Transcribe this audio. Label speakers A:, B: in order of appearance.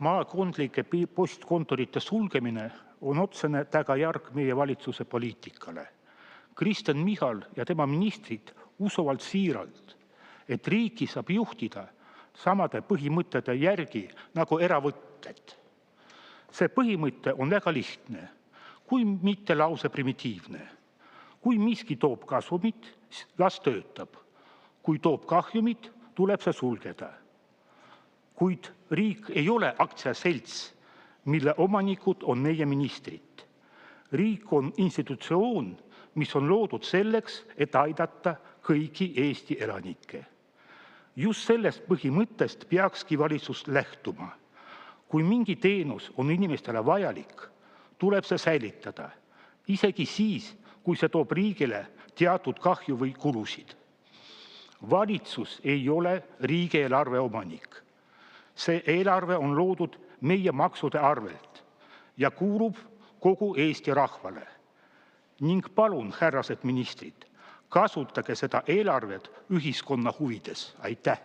A: Maakondlike postkontorite sulgemine on otsene tagajärg meie valitsuse poliitikale. Kristen Michal ja tema ministrid usuvad siiralt, et riiki saab juhtida samade põhimõtete järgi nagu eravõtted. See põhimõte on väga lihtne, kui mitte lausa primitiivne. Kui miski toob kasumit, las töötab. Kui toob kahjumit, tuleb see sulgeda. Kuid riik ei ole aktsiaselts, mille omanikud on meie ministrid. Riik on institutsioon, mis on loodud selleks, et aidata kõiki Eesti elanikke. Just sellest põhimõttest peakski valitsus lähtuma. Kui mingi teenus on inimestele vajalik, tuleb see säilitada, isegi siis, kui see toob riigile teatud kahju või kulusid. Valitsus ei ole riigieelarve omanik. See eelarve on loodud meie maksude arvelt ja kuulub kogu Eesti rahvale. Ning palun, härrased ministrid, kasutage seda eelarvet ühiskonna huvides. Aitäh!